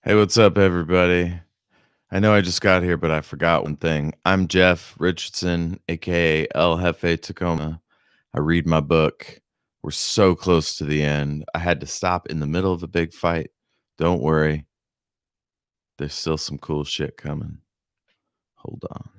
Hey, what's up, everybody? I know I just got here, but I forgot one thing. I'm Jeff Richardson, aka El Jefe Tacoma. I read my book. We're so close to the end. I had to stop in the middle of a big fight. Don't worry, there's still some cool shit coming. Hold on.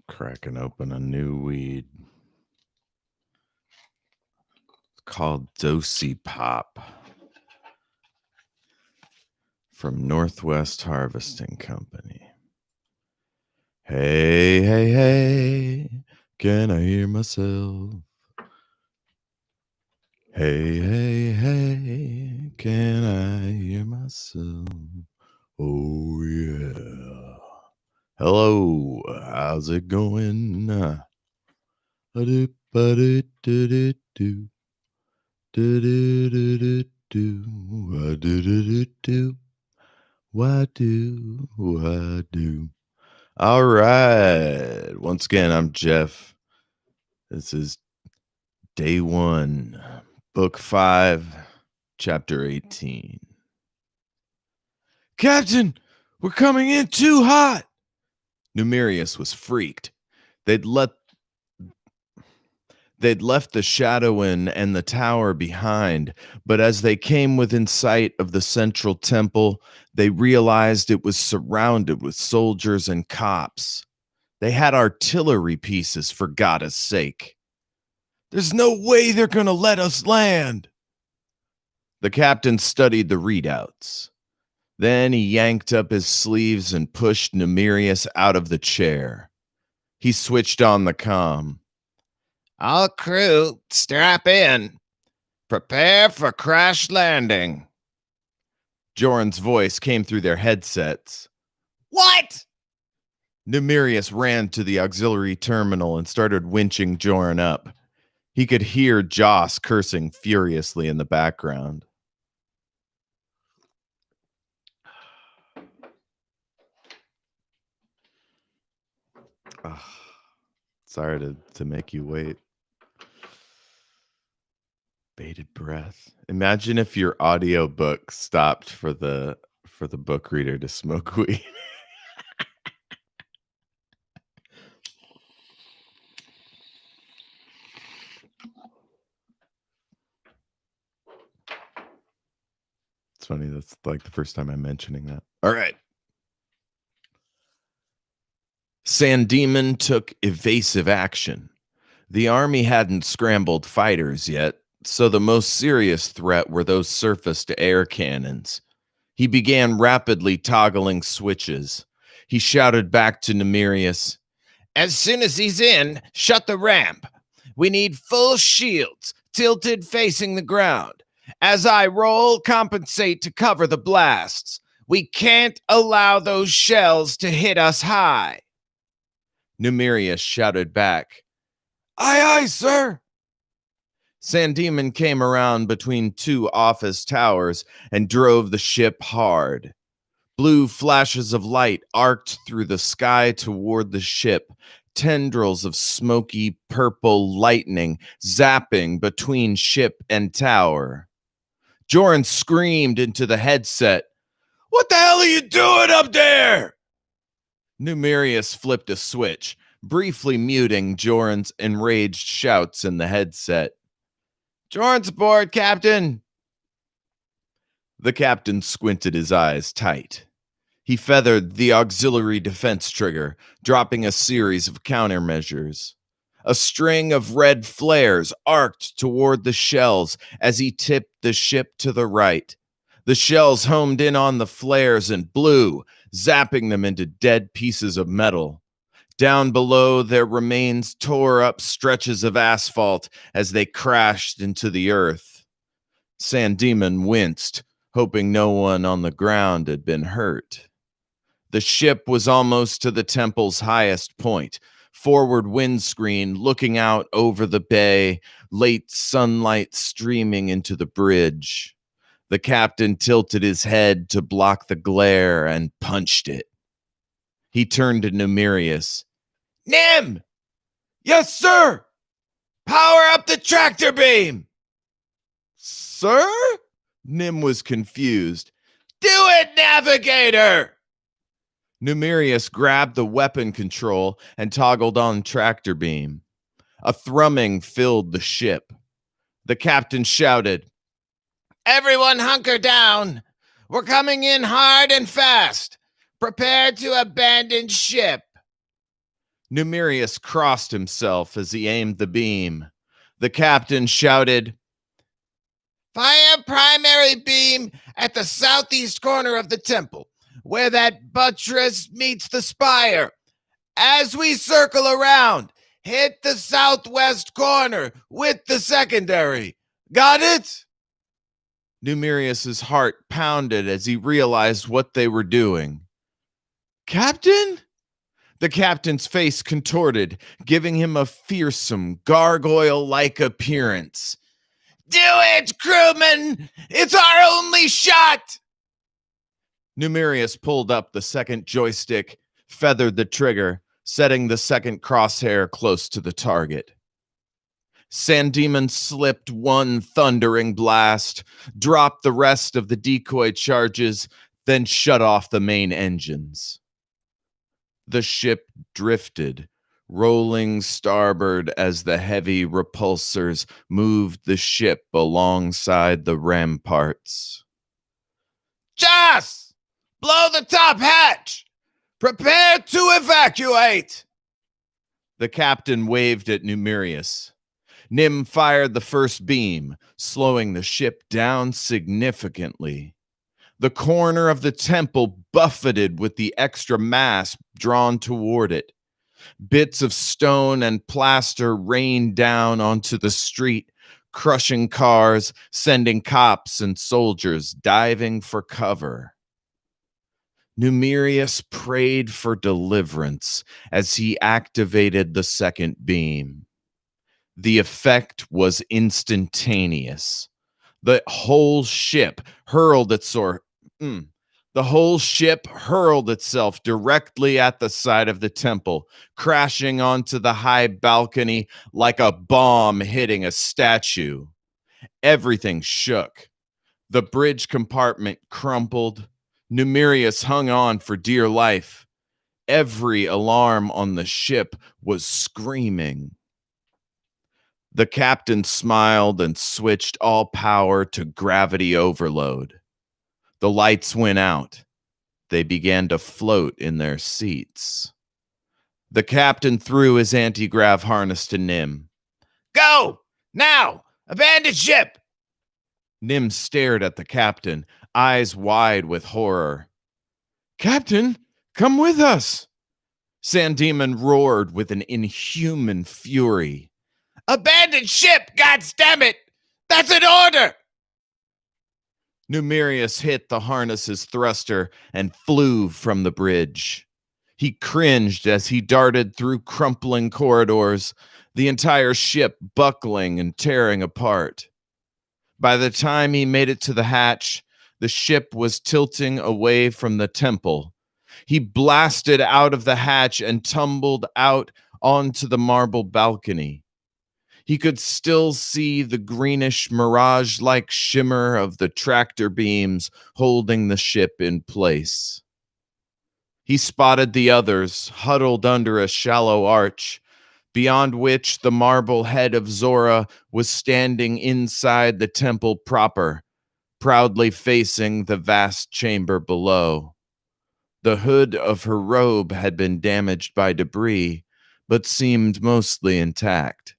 Cracking open a new weed. It's called Dosey Pop from Northwest Harvesting Company. Hey, hey, hey, can I hear myself? Hey, hey, hey, can I hear myself? Oh, yeah. Hello, how's it going? Do-do-ba-do-do-do-do. Do-do-do-do-do. Why-do-do-do-do. Why do? All right. Once again, I'm Jeff. This is day 1, book 5, chapter 18. Captain, we're coming in too hot. Numerius was freaked. They'd left the Shadow Inn and the tower behind, but as they came within sight of the central temple, they realized it was surrounded with soldiers and cops. They had artillery pieces, for God's sake. There's no way they're going to let us land. The captain studied the readouts. Then he yanked up his sleeves and pushed Numerius out of the chair. He switched on the comm. All crew, strap in. Prepare for crash landing. Joran's voice came through their headsets. What? Numerius ran to the auxiliary terminal and started winching Joran up. He could hear Joss cursing furiously in the background. Sorry to make you wait. Bated breath. Imagine if your audiobook stopped for the book reader to smoke weed. It's funny, that's like the first time I'm mentioning that. All right. San Demon took evasive action. The army hadn't scrambled fighters yet, so the most serious threat were those surface-to-air cannons. He began rapidly toggling switches. He shouted back to Numerius, "As soon as he's in, shut the ramp. We need full shields, tilted facing the ground. As I roll, compensate to cover the blasts. We can't allow those shells to hit us high." Numerius shouted back, "Aye, aye, sir." San Demon came around between two office towers and drove the ship hard. Blue flashes of light arced through the sky toward the ship, tendrils of smoky purple lightning zapping between ship and tower. Joran screamed into the headset, "What the hell are you doing up there?" Numerius flipped a switch, briefly muting Joran's enraged shouts in the headset. "Joran's aboard, Captain." The captain squinted his eyes tight. He feathered the auxiliary defense trigger, dropping a series of countermeasures. A string of red flares arced toward the shells as he tipped the ship to the right. The shells homed in on the flares and blew, zapping them into dead pieces of metal. Down below, their remains tore up stretches of asphalt as they crashed into the earth. San Demon winced, hoping no one on the ground had been hurt. The ship was almost to the temple's highest point, forward windscreen looking out over the bay, late sunlight streaming into the bridge. The captain tilted his head to block the glare and punched it. He turned to Numerius. Nim! Yes, sir! Power up the tractor beam! Sir? Nim was confused. Do it, navigator! Numerius grabbed the weapon control and toggled on tractor beam. A thrumming filled the ship. The captain shouted, Everyone hunker down! We're coming in hard and fast! Prepare to abandon ship! Numerius crossed himself as he aimed the beam. The captain shouted, Fire primary beam at the southeast corner of the temple, where that buttress meets the spire. As we circle around, hit the southwest corner with the secondary. Got it? Numerius's heart pounded as he realized what they were doing. Captain? The captain's face contorted, giving him a fearsome, gargoyle-like appearance. Do it, crewman! It's our only shot! Numerius pulled up the second joystick, feathered the trigger, setting the second crosshair close to the target. Sandemon slipped one thundering blast, dropped the rest of the decoy charges, then shut off the main engines. The ship drifted, rolling starboard as the heavy repulsors moved the ship alongside the ramparts. Jas! Blow the top hatch! Prepare to evacuate! The captain waved at Numerius. Nim fired the first beam, slowing the ship down significantly. The corner of the temple buffeted with the extra mass drawn toward it. Bits of stone and plaster rained down onto the street, crushing cars, sending cops and soldiers diving for cover. Numerius prayed for deliverance as he activated the second beam. The effect was instantaneous. The whole ship hurled itself directly at the side of the temple, crashing onto the high balcony like a bomb hitting a statue. Everything shook. The bridge compartment crumpled. Numerius hung on for dear life. Every alarm on the ship was screaming. The captain smiled and switched all power to gravity overload. The lights went out. They began to float in their seats. The captain threw his anti-grav harness to Nim. Go! Now! Abandon ship! Nim stared at the captain, eyes wide with horror. Captain, come with us! Sandemon roared with an inhuman fury. Abandon ship, goddammit! That's an order! Numerius hit the harness's thruster and flew from the bridge. He cringed as he darted through crumpling corridors, the entire ship buckling and tearing apart. By the time he made it to the hatch, the ship was tilting away from the temple. He blasted out of the hatch and tumbled out onto the marble balcony. He could still see the greenish mirage-like shimmer of the tractor beams holding the ship in place. He spotted the others huddled under a shallow arch, beyond which the marble head of Zora was standing inside the temple proper, proudly facing the vast chamber below. The hood of her robe had been damaged by debris, but seemed mostly intact.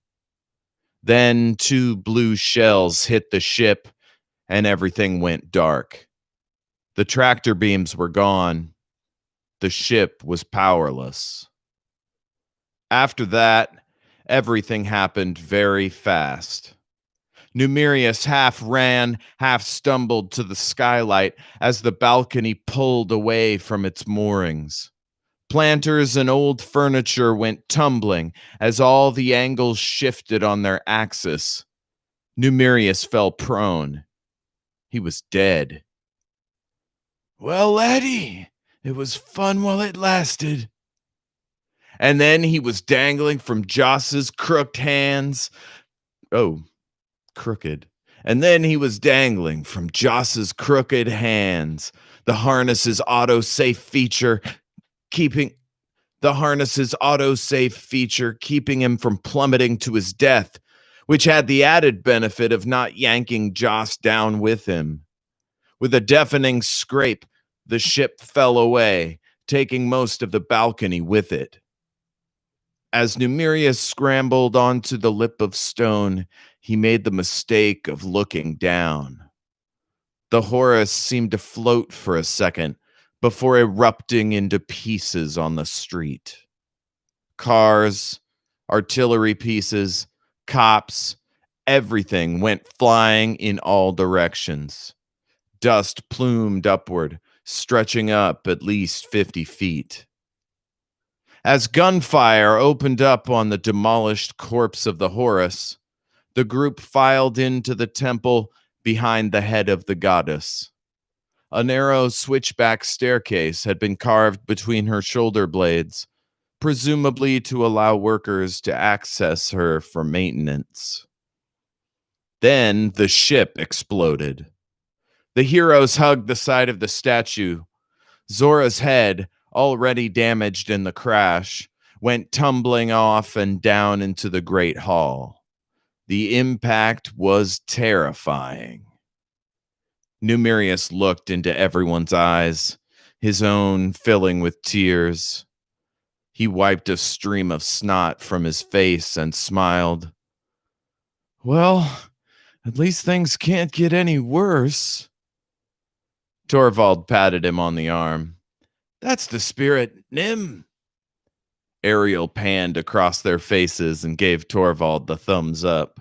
Then 2 blue shells hit the ship, and everything went dark. The tractor beams were gone. The ship was powerless. After that, everything happened very fast. Numerius half ran, half stumbled to the skylight as the balcony pulled away from its moorings. Planters and old furniture went tumbling as all the angles shifted on their axis. Numerius fell prone. He was dead. Well, laddie, it was fun while it lasted. And then he was dangling from Joss's crooked hands. Oh, crooked. And then he was dangling from Joss's crooked hands. The harness's auto-safe feature keeping him from plummeting to his death, which had the added benefit of not yanking Joss down with him. With a deafening scrape, the ship fell away, taking most of the balcony with it. As Numerius scrambled onto the lip of stone, he made the mistake of looking down. The Horus seemed to float for a second before erupting into pieces on the street. Cars, artillery pieces, cops, everything went flying in all directions. Dust plumed upward, stretching up at least 50 feet. As gunfire opened up on the demolished corpse of the Horus, the group filed into the temple behind the head of the goddess. A narrow switchback staircase had been carved between her shoulder blades, presumably to allow workers to access her for maintenance. Then the ship exploded. The heroes hugged the side of the statue. Zora's head, already damaged in the crash, went tumbling off and down into the great hall. The impact was terrifying. Numerius looked into everyone's eyes, his own filling with tears. He wiped a stream of snot from his face and smiled. Well, at least things can't get any worse. Torvald patted him on the arm. That's the spirit, Nim. Ariel panned across their faces and gave Torvald the thumbs up.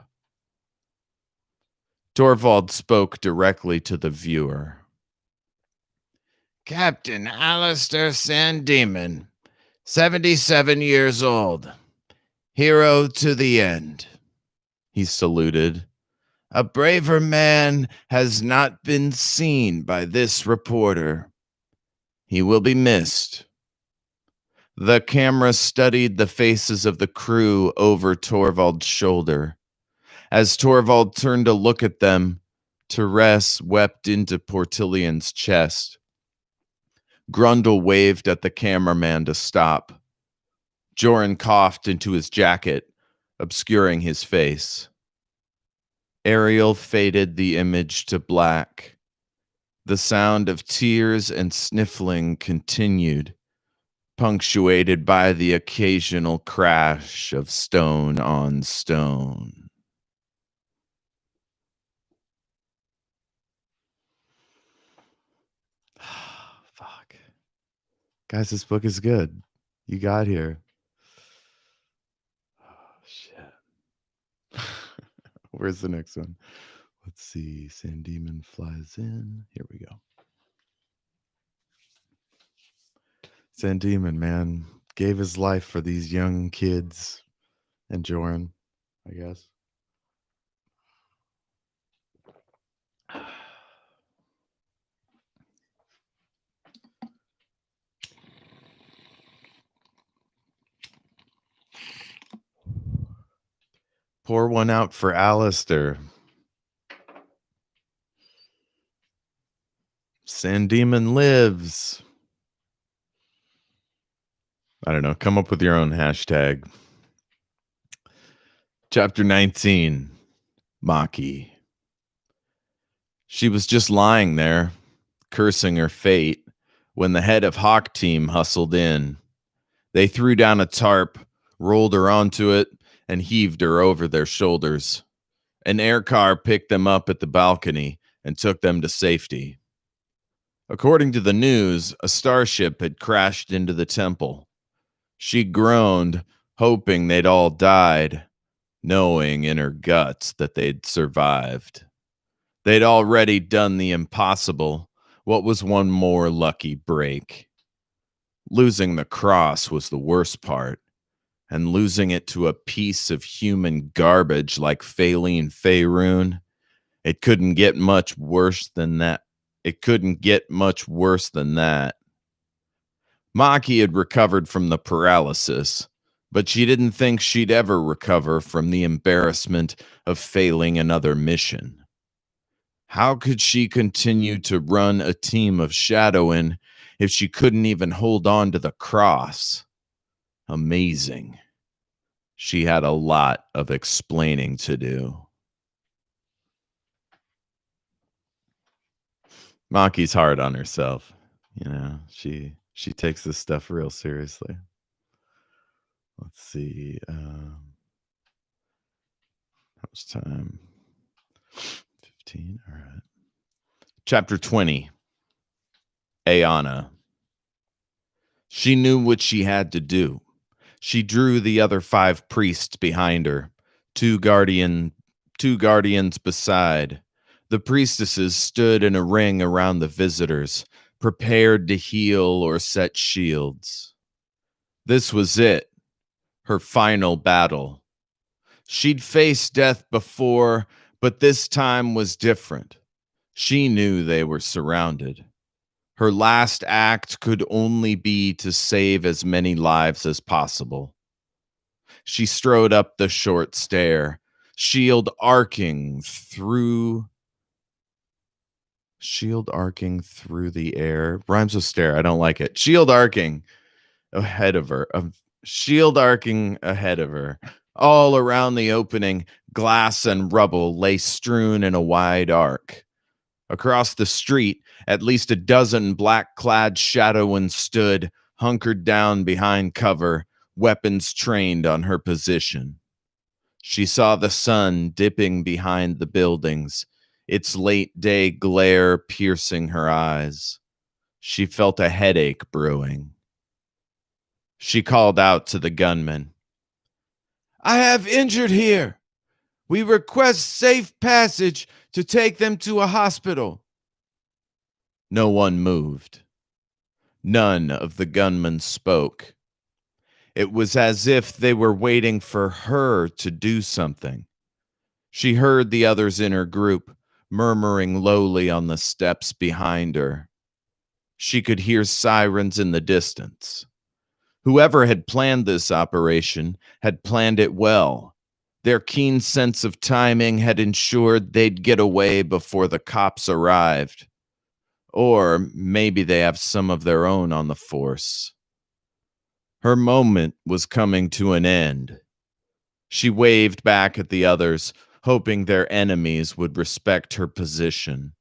Torvald spoke directly to the viewer. Captain Alistair Sandemon, 77 years old. Hero to the end. He saluted. A braver man has not been seen by this reporter. He will be missed. The camera studied the faces of the crew over Torvald's shoulder. As Torvald turned to look at them, Therese wept into Portillian's chest. Grundle waved at the cameraman to stop. Joran coughed into his jacket, obscuring his face. Ariel faded the image to black. The sound of tears and sniffling continued, punctuated by the occasional crash of stone on stone. Fuck. Guys, this book is good. You got here. Oh, shit. Where's the next one? Let's see. Sandemon flies in. Here we go. Sandemon, man, gave his life for these young kids and Joran, I guess. Pour one out for Alistair. Sandemon lives. I don't know. Come up with your own hashtag. Chapter 19. Maki. She was just lying there, cursing her fate, when the head of Hawk Team hustled in. They threw down a tarp, rolled her onto it, and heaved her over their shoulders. An air car picked them up at the balcony and took them to safety. According to the news, a starship had crashed into the temple. She groaned, hoping they'd all died. knowing in her guts that they'd survived. They'd already done the impossible. What was one more lucky break? Losing the cross was the worst part, and losing it to a piece of human garbage like Faline Faerun, it couldn't get much worse than that. It couldn't get much worse than that. Maki had recovered from the paralysis, but she didn't think she'd ever recover from the embarrassment of failing another mission. How could she continue to run a team of Shadowin if she couldn't even hold on to the cross? Amazing. She had a lot of explaining to do. Maki's hard on herself. She takes this stuff real seriously. Let's see. How much time? 15. All right. Chapter 20. Ayana. She knew what she had to do. She drew the other 5 priests behind her, two guardians beside. The priestesses stood in a ring around the visitors, prepared to heal or set shields. This was it, her final battle. She'd faced death before, but this time was different. She knew they were surrounded. Her last act could only be to save as many lives as possible. She strode up the short stair, shield arcing through the air. Rhymes with stare. I don't like it. Shield arcing ahead of her. All around the opening, glass and rubble lay strewn in a wide arc. Across the street, at least a dozen black-clad Shadowins stood, hunkered down behind cover, weapons trained on her position. She saw the sun dipping behind the buildings, its late-day glare piercing her eyes. She felt a headache brewing. She called out to the gunman. "I have injured here. We request safe passage to take them to a hospital." No one moved. None of the gunmen spoke. It was as if they were waiting for her to do something. She heard the others in her group murmuring lowly on the steps behind her. She could hear sirens in the distance. Whoever had planned this operation had planned it well. Their keen sense of timing had ensured they'd get away before the cops arrived. Or maybe they have some of their own on the force. Her moment was coming to an end. She waved back at the others, hoping their enemies would respect her position.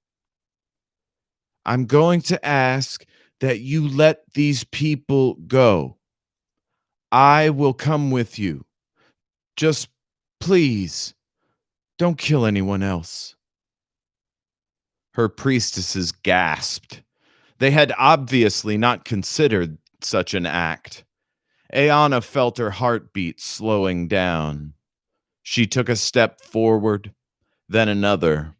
"I'm going to ask that you let these people go. I will come with you. Just please, don't kill anyone else." Her priestesses gasped. They had obviously not considered such an act. Ayana felt her heartbeat slowing down. She took a step forward, then another.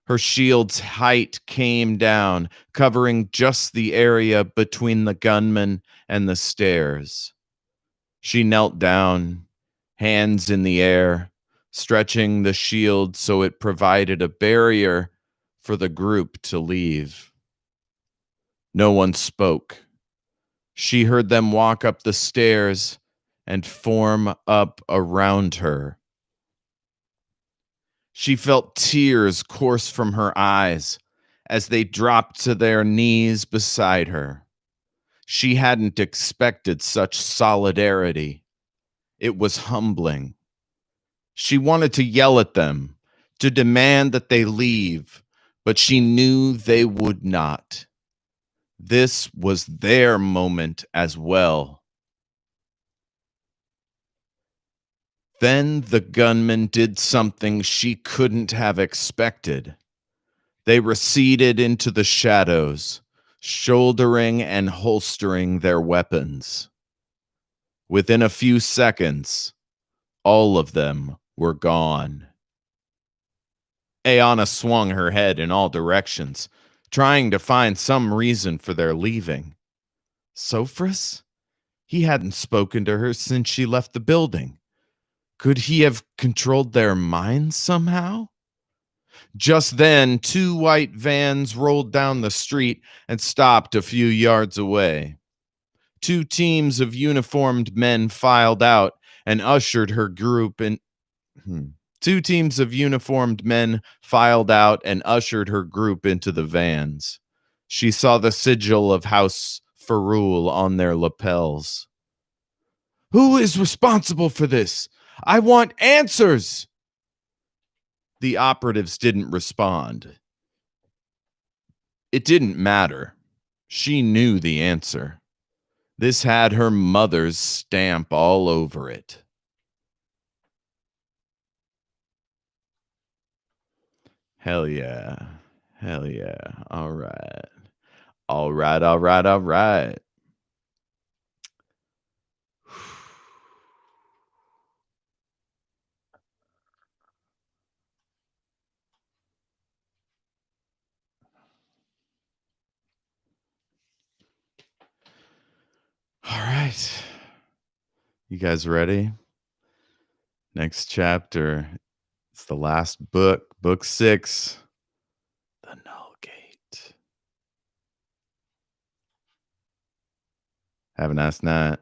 Her shield's height came down, covering just the area between the gunman and the stairs. She knelt down, hands in the air, stretching the shield so it provided a barrier for the group to leave. No one spoke. She heard them walk up the stairs and form up around her. She felt tears course from her eyes as they dropped to their knees beside her. She hadn't expected such solidarity. It was humbling. She wanted to yell at them, to demand that they leave, but she knew they would not. This was their moment as well. Then the gunmen did something she couldn't have expected. They receded into the shadows, shouldering and holstering their weapons. Within a few seconds, all of them were gone. Ayanna swung her head in all directions, trying to find some reason for their leaving. Sophris? He hadn't spoken to her since she left the building. Could he have controlled their minds somehow? Just then, two white vans rolled down the street and stopped a few yards away. Two teams of uniformed men filed out and ushered her group in. Hmm. Two teams of uniformed men filed out and ushered her group into the vans. She saw the sigil of House Ferrul on their lapels. Who is responsible for this? I want answers! The operatives didn't respond. It didn't matter. She knew the answer. This had her mother's stamp all over it. Hell yeah. Hell yeah. All right. All right, all right, all right. All right. You guys ready? Next chapter. It's the last book, book 6, The Null Gate. Have a nice night.